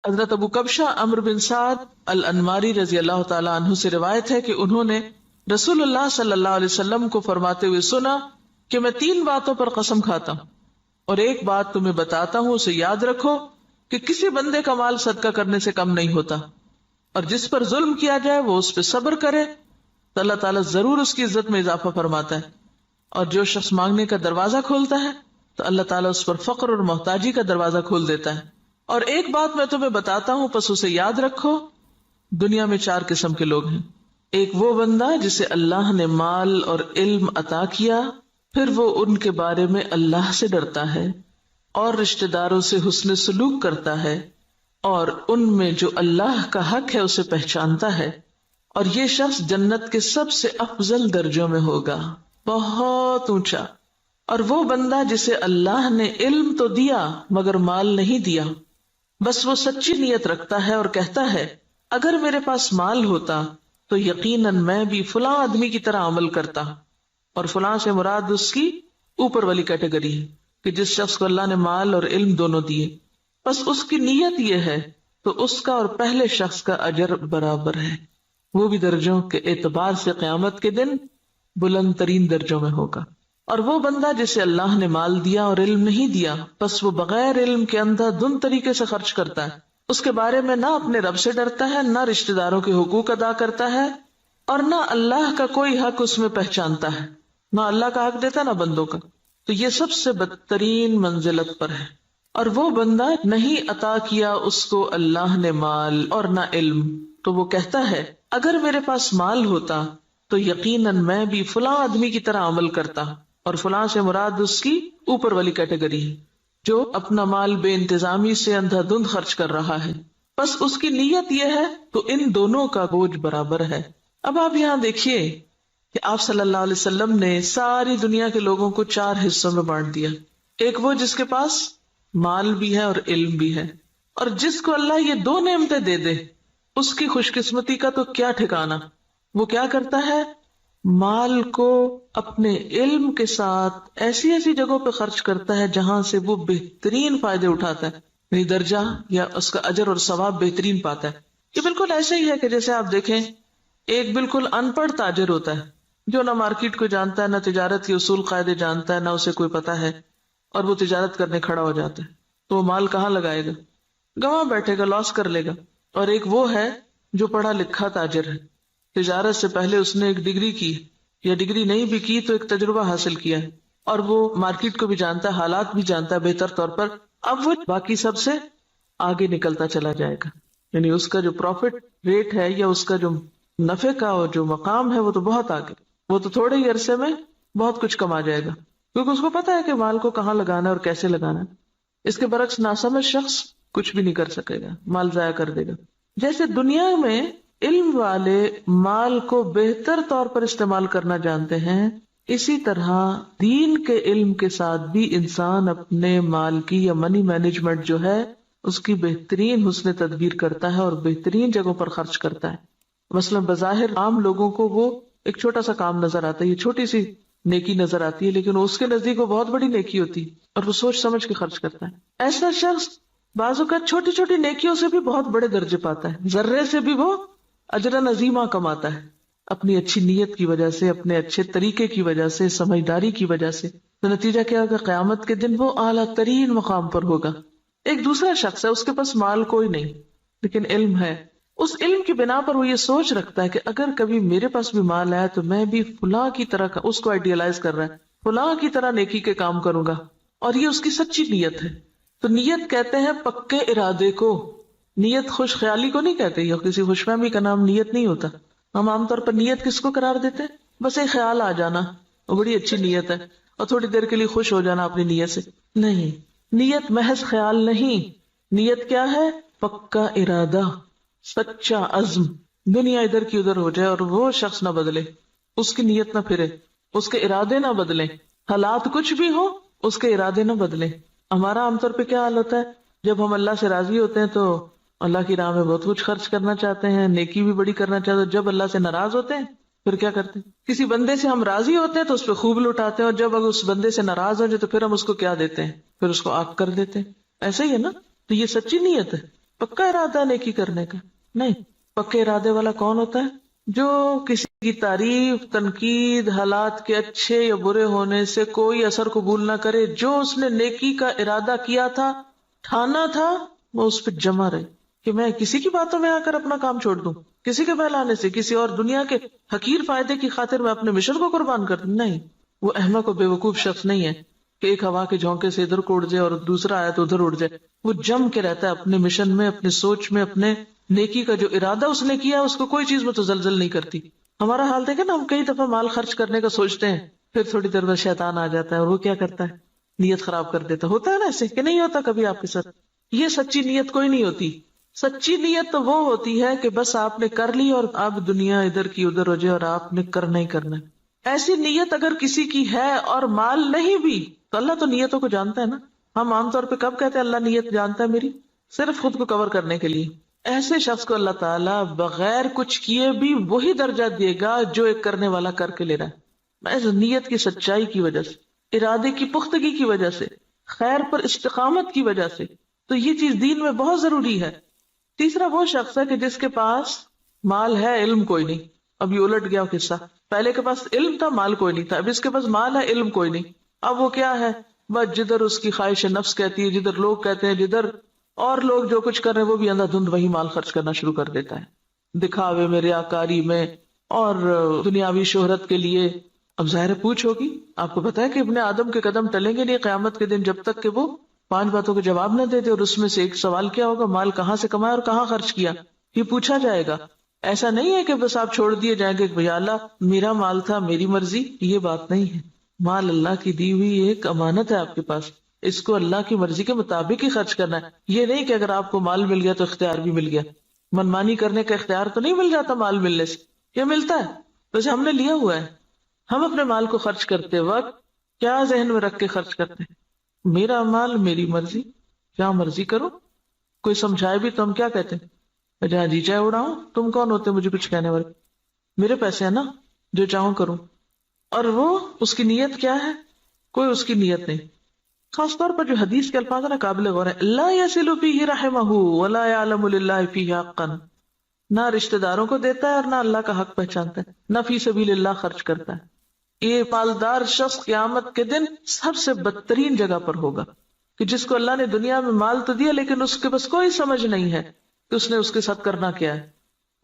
حضرت ابو کبشہ عمرو بن سعد الانماری رضی اللہ تعالی عنہ سے روایت ہے کہ انہوں نے رسول اللہ صلی اللہ علیہ وسلم کو فرماتے ہوئے سنا کہ میں 3 باتوں پر قسم کھاتا ہوں اور ایک بات تمہیں بتاتا ہوں، اسے یاد رکھو کہ کسی بندے کا مال صدقہ کرنے سے کم نہیں ہوتا، اور جس پر ظلم کیا جائے وہ اس پہ صبر کرے تو اللہ تعالیٰ ضرور اس کی عزت میں اضافہ فرماتا ہے، اور جو شخص مانگنے کا دروازہ کھولتا ہے تو اللہ تعالیٰ اس پر فقر اور محتاجی کا دروازہ کھول دیتا ہے۔ اور ایک بات میں تمہیں بتاتا ہوں، پس اسے یاد رکھو، دنیا میں 4 قسم کے لوگ ہیں۔ ایک وہ بندہ جسے اللہ نے مال اور علم عطا کیا، پھر وہ ان کے بارے میں اللہ سے ڈرتا ہے اور رشتہ داروں سے حسن سلوک کرتا ہے، اور ان میں جو اللہ کا حق ہے اسے پہچانتا ہے، اور یہ شخص جنت کے سب سے افضل درجوں میں ہوگا، بہت اونچا۔ اور وہ بندہ جسے اللہ نے علم تو دیا مگر مال نہیں دیا، بس وہ سچی نیت رکھتا ہے اور کہتا ہے اگر میرے پاس مال ہوتا تو یقیناً میں بھی فلاں آدمی کی طرح عمل کرتا، اور فلاں سے مراد اس کی اوپر والی کیٹیگری ہے کہ جس شخص کو اللہ نے مال اور علم دونوں دیے، بس اس کی نیت یہ ہے تو اس کا اور پہلے شخص کا اجر برابر ہے، وہ بھی درجوں کے اعتبار سے قیامت کے دن بلند ترین درجوں میں ہوگا۔ اور وہ بندہ جسے اللہ نے مال دیا اور علم نہیں دیا، بس وہ بغیر علم کے اندھا دھند طریقے سے خرچ کرتا ہے، اس کے بارے میں نہ اپنے رب سے ڈرتا ہے، نہ رشتہ داروں کے حقوق ادا کرتا ہے، اور نہ اللہ کا کوئی حق اس میں پہچانتا ہے، نہ اللہ کا حق دیتا نہ بندوں کا، تو یہ سب سے بدترین منزلت پر ہے۔ اور وہ بندہ نہیں عطا کیا اس کو اللہ نے مال اور نہ علم، تو وہ کہتا ہے اگر میرے پاس مال ہوتا تو یقیناً میں بھی فلاں آدمی کی طرح عمل کرتا، اور فلاں سے مراد اس کی اوپر والی کیٹیگری ہے جو اپنا مال بے انتظامی سے اندھا دھند خرچ کر رہا ہے، بس اس کی نیت یہ ہے تو ان دونوں کا بوجھ برابر ہے۔ اب آپ یہاں دیکھیے کہ آپ صلی اللہ علیہ وسلم نے ساری دنیا کے لوگوں کو 4 حصوں میں بانٹ دیا۔ ایک وہ جس کے پاس مال بھی ہے اور علم بھی ہے، اور جس کو اللہ یہ 2 نعمتیں دے دے اس کی خوش قسمتی کا تو کیا ٹھکانا۔ وہ کیا کرتا ہے؟ مال کو اپنے علم کے ساتھ ایسی ایسی جگہوں پہ خرچ کرتا ہے جہاں سے وہ بہترین فائدے اٹھاتا ہے، یعنی درجہ یا اس کا اجر اور ثواب بہترین پاتا ہے۔ یہ بالکل ایسے ہی ہے کہ جیسے آپ دیکھیں ایک بالکل ان پڑھ تاجر ہوتا ہے جو نہ مارکیٹ کو جانتا ہے، نہ تجارت کے اصول قاعدے جانتا ہے، نہ اسے کوئی پتا ہے، اور وہ تجارت کرنے کھڑا ہو جاتا ہے، تو وہ مال کہاں لگائے گا؟ گواں بیٹھے گا، لاس کر لے گا۔ اور ایک وہ ہے جو پڑھا لکھا تاجر ہے، تجارت سے پہلے اس نے ایک ڈگری کی، یا ڈگری نہیں بھی کی تو ایک تجربہ حاصل کیا ہے، اور وہ مارکیٹ کو بھی جانتا ہے، حالات بھی جانتا ہے بہتر طور پر، اب وہ باقی سب سے آگے نکلتا چلا جائے گا، یعنی اس کا جو پروفٹ ریٹ ہے یا اس کا جو نفع کا جو مقام ہے وہ تو بہت آگے، وہ تو تھوڑے ہی عرصے میں بہت کچھ کما جائے گا، کیونکہ اس کو پتا ہے کہ مال کو کہاں لگانا ہے اور کیسے لگانا ہے۔ اس کے برعکس ناسمجھ شخص کچھ بھی نہیں کر سکے گا، مال ضائع کر دے گا۔ جیسے دنیا میں علم والے مال کو بہتر طور پر استعمال کرنا جانتے ہیں، اسی طرح دین کے علم کے ساتھ بھی انسان اپنے مال کی یا منی مینجمنٹ جو ہے اس کی بہترین حسن تدبیر کرتا ہے اور بہترین جگہوں پر خرچ کرتا ہے۔ مثلا بظاہر عام لوگوں کو وہ ایک چھوٹا سا کام نظر آتا ہے، یہ چھوٹی سی نیکی نظر آتی ہے، لیکن اس کے نزدیک وہ بہت بڑی نیکی ہوتی ہے اور وہ سوچ سمجھ کے خرچ کرتا ہے۔ ایسا شخص بعض اوقات چھوٹی چھوٹی نیکیوں سے بھی بہت بڑے درجے پاتا ہے، ذرے سے بھی وہ اجر عظیمہ کماتا ہے، اپنی اچھی نیت کی وجہ سے، اپنے اچھے طریقے کی وجہ سے، سمجھداری کی وجہ سے۔ تو نتیجہ کیا ہوگا؟ قیامت کے دن وہ اعلیٰ ترین مقام پر ہوگا۔ ایک دوسرا شخص ہے، اس کے پاس مال کوئی نہیں لیکن علم ہے، اس علم کی بنا پر وہ یہ سوچ رکھتا ہے کہ اگر کبھی میرے پاس بھی مال آیا تو میں بھی فلاں کی طرح کا، اس کو آئیڈیالائز کر رہا ہے، فلاں کی طرح نیکی کے کام کروں گا، اور یہ اس کی سچی نیت ہے۔ تو نیت کہتے ہیں پکے ارادے کو، نیت خوش خیالی کو نہیں کہتے، یا کسی خوش فہمی کا نام نیت نہیں ہوتا۔ ہم عام طور پر نیت کس کو قرار دیتے ہیں؟ بس ایک خیال آ جانا، وہ بڑی اچھی نیت ہے، اور تھوڑی دیر کے لیے خوش ہو جانا اپنی نیت سے۔ نہیں، نیت محض خیال نہیں، نیت کیا ہے؟ پکا ارادہ، سچا عزم۔ دنیا ادھر کی ادھر ہو جائے اور وہ شخص نہ بدلے، اس کی نیت نہ پھرے، اس کے ارادے نہ بدلیں، حالات کچھ بھی ہو اس کے ارادے نہ بدلیں۔ ہمارا عام طور پہ کیا حال ہوتا ہے؟ جب ہم اللہ سے راضی ہوتے ہیں تو اللہ کی راہ میں بہت کچھ خرچ کرنا چاہتے ہیں، نیکی بھی بڑی کرنا چاہتے ہیں۔ جب اللہ سے ناراض ہوتے ہیں پھر کیا کرتے ہیں؟ کسی بندے سے ہم راضی ہوتے ہیں تو اس پہ خوب لٹاتے ہیں، اور جب اگر اس بندے سے ناراض ہو جائے تو پھر ہم اس کو کیا دیتے ہیں؟ پھر اس کو آگ کر دیتے ہیں۔ ایسا ہی ہے نا؟ تو یہ سچی نیت ہے۔ پکا ارادہ نیکی کرنے کا نہیں. پکے ارادے والا کون ہوتا ہے؟ جو کسی کی تعریف، تنقید، حالات کے اچھے یا برے ہونے سے کوئی اثر قبول نہ کرے. جو اس نے نیکی کا ارادہ کیا تھا، ٹھانا تھا، وہ اس پہ جمع رہے کہ میں کسی کی باتوں میں آ کر اپنا کام چھوڑ دوں، کسی کے بہلانے سے، کسی اور دنیا کے حقیر فائدے کی خاطر میں اپنے مشن کو قربان کر دوں. نہیں، وہ احمق و بے وقوف شخص نہیں ہے کہ ایک ہوا کے جھونکے سے ادھر کو اڑ جائے اور دوسرا آیا تو ادھر اڑ جائے. وہ جم کے رہتا ہے اپنے مشن میں، اپنے سوچ میں، اپنے نیکی کا جو ارادہ اس نے کیا اس کو کوئی چیز متزلزل نہیں کرتی. ہمارا حال دیکھیں نا، ہم کئی دفعہ مال خرچ کرنے کا سوچتے ہیں، پھر تھوڑی دیر بعد شیطان آ جاتا ہے اور وہ کیا کرتا ہے؟ نیت خراب کر دیتا. ہوتا ہے نا ایسے کہ نہیں ہوتا کبھی آپ کے ساتھ؟ یہ سچی نیت کوئی نہیں ہوتی. سچی نیت تو وہ ہوتی ہے کہ بس آپ نے کر لی اور اب دنیا ادھر کی ادھر ہو جائے اور آپ نے کرنا ہی کرنا. ایسی نیت اگر کسی کی ہے اور مال نہیں بھی تو اللہ تو نیتوں کو جانتا ہے نا. ہم عام طور پہ کب کہتے ہیں اللہ نیت جانتا ہے میری؟ صرف خود کو کور کرنے کے لیے. ایسے شخص کو اللہ تعالیٰ بغیر کچھ کیے بھی وہی درجہ دے گا جو ایک کرنے والا کر کے لے رہا ہے. ایسے نیت کی سچائی کی وجہ سے، ارادے کی پختگی کی وجہ سے، خیر پر استقامت کی وجہ سے. تو یہ چیز دین میں بہت ضروری ہے. تیسرا وہ شخص ہے کہ جس کے پاس مال ہے، علم کوئی نہیں. اب یہ الٹ گیا قصہ. پہلے کے پاس علم تھا، مال کوئی نہیں تھا. اب اس کے پاس مال ہے، علم کوئی نہیں. اب وہ کیا ہے؟ بس جدھر اس کی خواہش نفس کہتی ہے، جدھر لوگ کہتے ہیں، جدھر اور لوگ جو کچھ کر رہے ہیں وہ بھی اندھا دھند وہی مال خرچ کرنا شروع کر دیتا ہے، دکھاوے میں، ریاکاری میں اور دنیاوی شہرت کے لیے. اب ظاہر پوچھ ہوگی. آپ کو پتا ہے کہ ابن آدم کے قدم ٹلیں گے نہیں قیامت کے دن جب تک کہ وہ 5 باتوں کا جواب نہ دے دے. اور اس میں سے ایک سوال کیا ہوگا؟ مال کہاں سے کمایا اور کہاں خرچ کیا، یہ پوچھا جائے گا. ایسا نہیں ہے کہ بس آپ چھوڑ دیے جائیں گے کہ بھیا اللہ میرا مال تھا، میری مرضی. یہ بات نہیں ہے. مال اللہ کی دی ہوئی ایک امانت ہے آپ کے پاس، اس کو اللہ کی مرضی کے مطابق ہی خرچ کرنا ہے. یہ نہیں کہ اگر آپ کو مال مل گیا تو اختیار بھی مل گیا. منمانی کرنے کا اختیار تو نہیں مل جاتا مال ملنے سے. یہ ملتا ہے ویسے ہم نے لیا ہوا ہے. ہم اپنے مال کو خرچ کرتے وقت کیا ذہن میں رکھ کے خرچ کرتے ہیں؟ میرا مال، میری مرضی، کیا مرضی کرو. کوئی سمجھائے بھی تو ہم کیا کہتے ہیں؟ جہاں جی چاہے اڑاؤں. تم کون ہوتے مجھے کچھ کہنے والے؟ میرے پیسے ہیں نا، جو چاہوں کروں. اور وہ اس کی نیت کیا ہے؟ کوئی اس کی نیت نہیں. خاص طور پر جو حدیث کے الفاظ ہیں نا قابل غور ہے. لا یصل فیہ رحمہ ولا یعلم للہ فیہ حقا. نہ رشتہ داروں کو دیتا ہے اور نہ اللہ کا حق پہچانتا ہے، نہ فی سبیل اللہ خرچ کرتا ہے. یہ مالدار شخص قیامت کے دن سب سے بدترین جگہ پر ہوگا کہ جس کو اللہ نے دنیا میں مال تو دیا لیکن اس کے بس کوئی سمجھ نہیں ہے کہ اس نے اس کے ساتھ کرنا کیا ہے.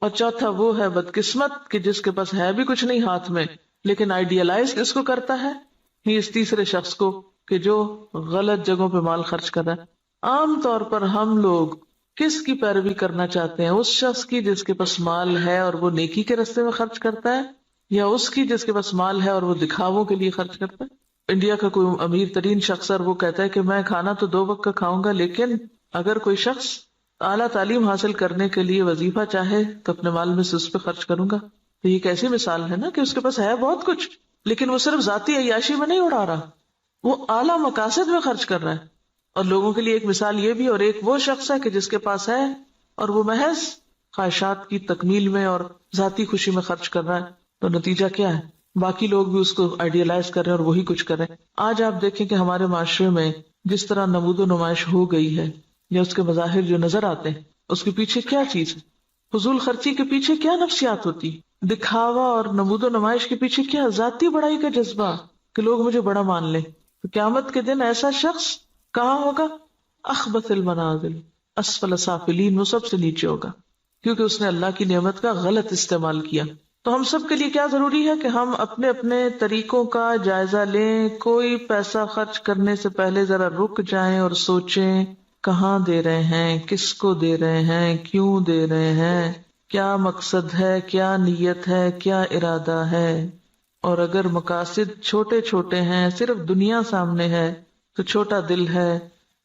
اور چوتھا وہ ہے بدقسمت کہ جس کے پاس ہے بھی کچھ نہیں ہاتھ میں لیکن آئیڈیالائز اس کو کرتا ہے. ہی اس تیسرے شخص کو کہ جو غلط جگہوں پہ مال خرچ کر رہا ہے. عام طور پر ہم لوگ کس کی پیروی کرنا چاہتے ہیں؟ اس شخص کی جس کے پاس مال ہے اور وہ نیکی کے راستے میں خرچ کرتا ہے، یا اس کی جس کے پاس مال ہے اور وہ دکھاووں کے لیے خرچ کرتا ہے؟ انڈیا کا کوئی امیر ترین شخص اور وہ کہتا ہے کہ میں کھانا تو 2 وقت کا کھاؤں گا، لیکن اگر کوئی شخص اعلیٰ تعلیم حاصل کرنے کے لیے وظیفہ چاہے تو اپنے مال میں سے اس پہ خرچ کروں گا. تو یہ کیسی مثال ہے نا کہ اس کے پاس ہے بہت کچھ لیکن وہ صرف ذاتی عیاشی میں نہیں اڑا رہا، وہ اعلیٰ مقاصد میں خرچ کر رہا ہے. اور لوگوں کے لیے ایک مثال یہ بھی، اور ایک وہ شخص ہے کہ جس کے پاس ہے اور وہ محض خواہشات کی تکمیل میں اور ذاتی خوشی میں خرچ کر رہا ہے. تو نتیجہ کیا ہے؟ باقی لوگ بھی اس کو آئیڈیالائز کر رہے ہیں اور وہی کچھ کر رہے ہیں. آج آپ دیکھیں کہ ہمارے معاشرے میں جس طرح نمود و نمائش ہو گئی ہے یا اس کے مظاہر جو نظر آتے ہیں، اس کے پیچھے کیا چیز ہے؟ فضول خرچی کے پیچھے کیا نفسیات ہوتی؟ دکھاوا اور نمود و نمائش کے پیچھے کیا ذاتی بڑائی کا جذبہ کہ لوگ مجھے بڑا مان لیں. تو قیامت کے دن ایسا شخص کہاں ہوگا؟ اخبث المنازل اسفل سافلین، وہ سب سے نیچے ہوگا کیونکہ اس نے اللہ کی نعمت کا غلط استعمال کیا. تو ہم سب کے لیے کیا ضروری ہے کہ ہم اپنے اپنے طریقوں کا جائزہ لیں. کوئی پیسہ خرچ کرنے سے پہلے ذرا رک جائیں اور سوچیں کہاں دے رہے ہیں، کس کو دے رہے ہیں، کیوں دے رہے ہیں، کیا مقصد ہے، کیا نیت ہے، کیا ارادہ ہے. اور اگر مقاصد چھوٹے چھوٹے ہیں، صرف دنیا سامنے ہے تو چھوٹا دل ہے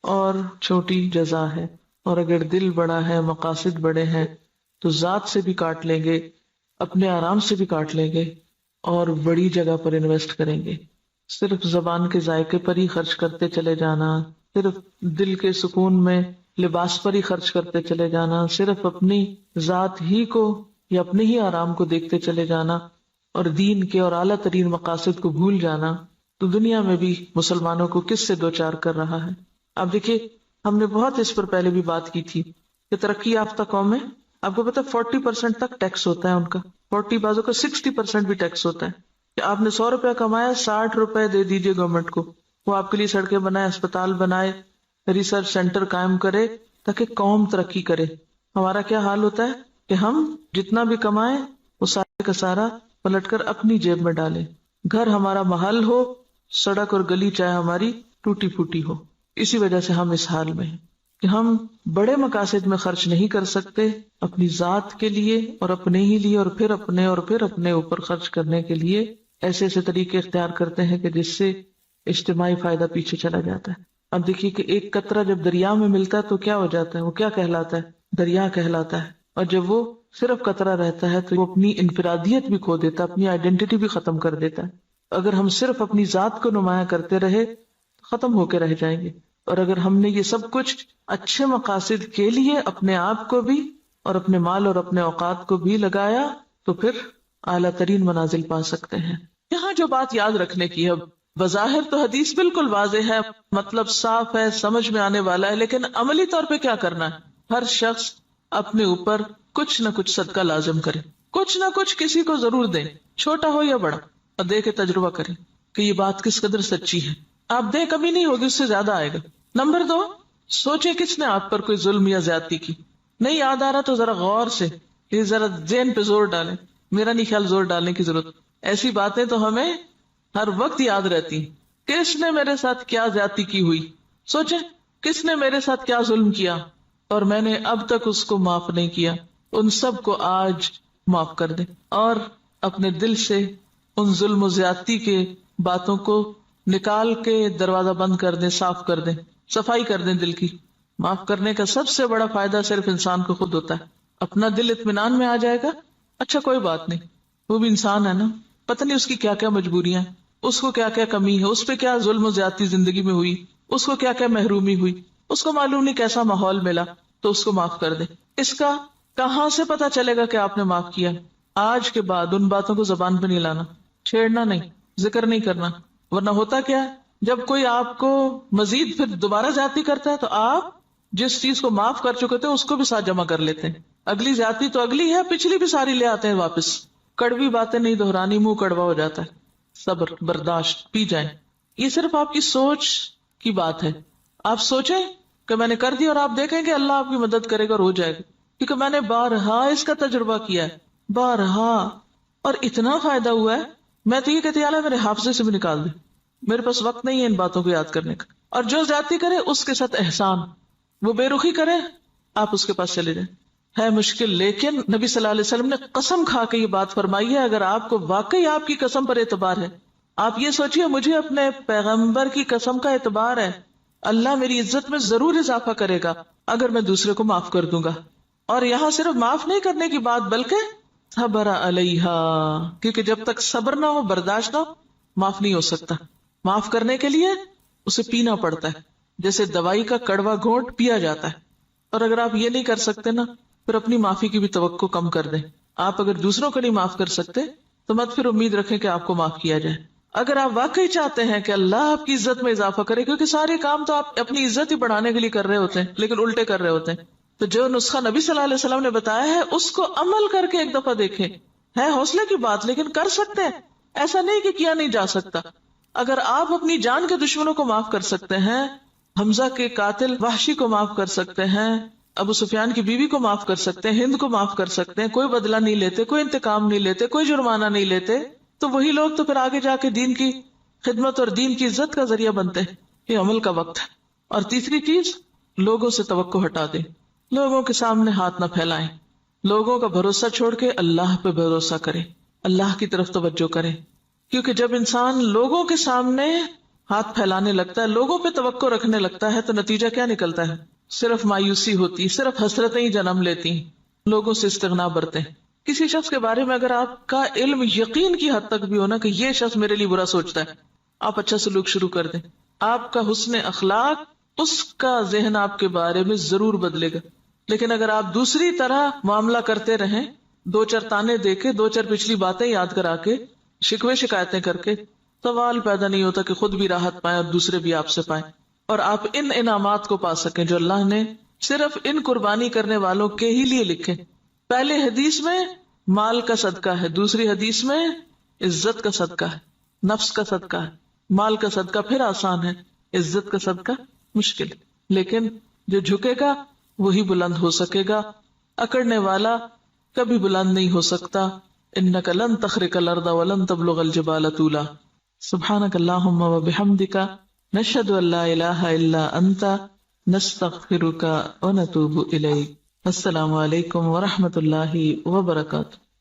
اور چھوٹی جزا ہے. اور اگر دل بڑا ہے، مقاصد بڑے ہیں تو ذات سے بھی کاٹ لیں گے، اپنے آرام سے بھی کاٹ لیں گے اور بڑی جگہ پر انویسٹ کریں گے. صرف زبان کے ذائقے پر ہی خرچ کرتے چلے جانا، صرف دل کے سکون میں لباس پر ہی خرچ کرتے چلے جانا، صرف اپنی ذات ہی کو یا اپنے ہی آرام کو دیکھتے چلے جانا اور دین کے اور اعلیٰ ترین مقاصد کو بھول جانا، تو دنیا میں بھی مسلمانوں کو کس سے دوچار کر رہا ہے. اب دیکھیے، ہم نے بہت اس پر پہلے بھی بات کی تھی کہ ترقی یافتہ قومیں، آپ کو پتا 40% تک ٹیکس ہوتا ہے ان کا، 40 بازوں کا 60% بھی ٹیکس ہوتا ہے، کہ آپ نے 100 روپے کمایا 60 روپے دے دیجئے گورنمنٹ کو، وہ آپ کے لیے سڑکیں بنائے، اسپتال بنائے، ریسرچ سینٹر قائم کرے تاکہ قوم ترقی کرے۔ ہمارا کیا حال ہوتا ہے کہ ہم جتنا بھی کمائیں وہ سارے کا سارا پلٹ کر اپنی جیب میں ڈالیں، گھر ہمارا محل ہو، سڑک اور گلی چاہے ہماری ٹوٹی پھوٹی ہو۔ اسی وجہ سے ہم اس حال میں ہیں کہ ہم بڑے مقاصد میں خرچ نہیں کر سکتے، اپنی ذات کے لیے اور اپنے ہی لیے، اور پھر اپنے اوپر خرچ کرنے کے لیے ایسے ایسے طریقے اختیار کرتے ہیں کہ جس سے اجتماعی فائدہ پیچھے چلا جاتا ہے۔ اب دیکھیے کہ ایک قطرہ جب دریا میں ملتا ہے تو کیا ہو جاتا ہے، وہ کیا کہلاتا ہے؟ دریا کہلاتا ہے۔ اور جب وہ صرف قطرہ رہتا ہے تو وہ اپنی انفرادیت بھی کھو دیتا ہے، اپنی آئیڈینٹی بھی ختم کر دیتا ہے۔ اگر ہم صرف اپنی ذات کو نمایاں کرتے رہے تو ختم ہو کے رہ جائیں گے، اور اگر ہم نے یہ سب کچھ اچھے مقاصد کے لیے اپنے آپ کو بھی اور اپنے مال اور اپنے اوقات کو بھی لگایا تو پھر اعلیٰ ترین منازل پا سکتے ہیں۔ یہاں جو بات یاد رکھنے کی ہے، بظاہر تو حدیث بالکل واضح ہے، مطلب صاف ہے، سمجھ میں آنے والا ہے، لیکن عملی طور پہ کیا کرنا ہے؟ ہر شخص اپنے اوپر کچھ نہ کچھ صدقہ لازم کرے، کچھ نہ کچھ کسی کو ضرور دیں، چھوٹا ہو یا بڑا، اور دے کے تجربہ کریں کہ یہ بات کس قدر سچی ہے۔ آپ دیں کمی نہیں ہوگی، اس سے زیادہ آئے گا۔ نمبر 2، سوچیں کس نے آپ پر کوئی ظلم یا زیادتی کی، نہیں یاد آ رہا تو ذرا غور سے یہ ذرا ذہن پہ زور ڈالیں۔ میرا نہیں خیال زور ڈالنے کی ضرورت، ایسی باتیں تو ہمیں ہر وقت یاد رہتی ہیں۔ کس نے میرے ساتھ کیا زیادتی کی ہوئی، سوچیں کس نے میرے ساتھ کیا ظلم کیا اور میں نے اب تک اس کو معاف نہیں کیا، ان سب کو آج معاف کر دیں، اور اپنے دل سے ان ظلم و زیادتی کے باتوں کو نکال کے دروازہ بند کر دیں، صاف کر دیں، صفائی کر دیں دل کی۔ معاف کرنے کا سب سے بڑا فائدہ صرف انسان کو خود ہوتا ہے، اپنا دل اطمینان میں آ جائے گا، اچھا کوئی بات نہیں، وہ بھی انسان ہے نا، پتہ نہیں اس کی کیا کیا مجبوریاں، اس کو کیا کیا کمی ہے، اس پہ کیا ظلم و زیادتی زندگی میں ہوئی، اس کو کیا کیا محرومی ہوئی، اس کو معلوم نہیں کیسا ماحول ملا، تو اس کو معاف کر دیں۔ اس کا کہاں سے پتا چلے گا کہ آپ نے معاف کیا؟ آج کے بعد ان باتوں کو زبان پہ نہیں لانا، چھیڑنا نہیں، ذکر نہیں کرنا، ورنہ ہوتا کیا ہے، جب کوئی آپ کو مزید پھر دوبارہ زیادتی کرتا ہے تو آپ جس چیز کو معاف کر چکے تھے اس کو بھی ساتھ جمع کر لیتے ہیں، اگلی زیادتی تو اگلی ہے، پچھلی بھی ساری لے آتے ہیں واپس۔ کڑوی باتیں نہیں دہرانی، منہ کڑوا ہو جاتا ہے۔ صبر، برداشت، پی جائیں۔ یہ صرف آپ کی سوچ کی بات ہے، آپ سوچیں کہ میں نے کر دی، اور آپ دیکھیں کہ اللہ آپ کی مدد کرے گا اور ہو جائے گا، کیونکہ میں نے بارہا اس کا تجربہ کیا ہے، بارہا، اور اتنا فائدہ ہوا ہے، میں تو یہ کہتی اللہ میرے حافظے سے بھی نکال دے، میرے پاس وقت نہیں ہے ان باتوں کو یاد کرنے کا۔ اور جو زیادتی کرے اس کے ساتھ احسان، وہ بے رخی کرے آپ اس کے پاس چلے جائیں۔ ہے مشکل، لیکن نبی صلی اللہ علیہ وسلم نے قسم کھا کے یہ بات فرمائی ہے، اگر آپ کو واقعی آپ کی قسم پر اعتبار ہے، آپ یہ سوچئے مجھے اپنے پیغمبر کی قسم کا اعتبار ہے، اللہ میری عزت میں ضرور اضافہ کرے گا اگر میں دوسرے کو معاف کر دوں گا۔ اور یہاں صرف معاف نہیں کرنے کی بات بلکہ صبر علیہا، کیونکہ جب تک صبر نہ ہو، برداشت نہ ہو، معاف نہیں ہو سکتا۔ معاف کرنے کے لیے اسے پینا پڑتا ہے، جیسے دوائی کا کڑوا گھونٹ پیا جاتا ہے۔ اور اگر آپ یہ نہیں کر سکتے نا، پھر اپنی معافی کی بھی توقع کم کر دیں۔ آپ اگر دوسروں کو نہیں معاف کر سکتے تو مت پھر امید رکھیں کہ آپ کو معاف کیا جائے۔ اگر آپ واقعی چاہتے ہیں کہ اللہ آپ کی عزت میں اضافہ کرے، کیونکہ سارے کام تو آپ اپنی عزت ہی بڑھانے کے لیے کر رہے ہوتے ہیں لیکن الٹے کر رہے ہوتے ہیں، تو جو نسخہ نبی صلی اللہ علیہ وسلم نے بتایا ہے اس کو عمل کر کے ایک دفعہ دیکھیں۔ ہے حوصلے کی بات لیکن کر سکتے ہیں، ایسا نہیں کہ کیا نہیں جا سکتا۔ اگر آپ اپنی جان کے دشمنوں کو معاف کر سکتے ہیں، حمزہ کے قاتل وحشی کو معاف کر سکتے ہیں، ابو سفیان کی بیوی کو معاف کر سکتے ہیں، ہند کو معاف کر سکتے ہیں، کوئی بدلہ نہیں لیتے، کوئی انتقام نہیں لیتے، کوئی جرمانہ نہیں لیتے، تو وہی لوگ تو پھر آگے جا کے دین کی خدمت اور دین کی عزت کا ذریعہ بنتے ہیں۔ یہ عمل کا وقت ہے۔ اور تیسری چیز، لوگوں سے توقع ہٹا دیں، لوگوں کے سامنے ہاتھ نہ پھیلائیں، لوگوں کا بھروسہ چھوڑ کے اللہ پہ بھروسہ کریں، اللہ کی طرف توجہ کریں، کیونکہ جب انسان لوگوں کے سامنے ہاتھ پھیلانے لگتا ہے، لوگوں پہ توقع رکھنے لگتا ہے، تو نتیجہ کیا نکلتا ہے؟ صرف مایوسی ہوتی، صرف حسرتیں ہی جنم لیتی، لوگوں سے استغنا برتے ہیں۔ کسی شخص کے بارے میں اگر آپ کا علم یقین کی حد تک بھی ہونا کہ یہ شخص میرے لیے برا سوچتا ہے، آپ اچھا سلوک شروع کر دیں، آپ کا حسن اخلاق اس کا ذہن آپ کے بارے میں ضرور بدلے گا۔ لیکن اگر آپ دوسری طرح معاملہ کرتے رہیں، دو چار تانے دے کے، دو چار پچھلی باتیں یاد کرا کے، شکوے شکایتیں کر کے، سوال پیدا نہیں ہوتا کہ خود بھی راحت پائیں اور دوسرے بھی آپ سے پائیں، اور آپ ان انعامات کو پا سکیں جو اللہ نے صرف ان قربانی کرنے والوں کے ہی لیے لکھے. پہلے حدیث میں مال کا صدقہ ہے، دوسری حدیث میں عزت کا صدقہ ہے، نفس کا صدقہ ہے. مال کا صدقہ پھر آسان ہے، عزت کا صدقہ مشکل. لیکن جو جھکے گا وہی بلند ہو سکے گا، اکڑنے والا کبھی بلند نہیں ہو سکتا. انک لن تخرق الارض ولن تبلغ الجبال طولا. سبحانک اللہم وبحمدک نشہد ان لا الہ الا انت نستغفرک ونتوب الیک. السلام علیکم ورحمۃ اللہ وبرکاتہ.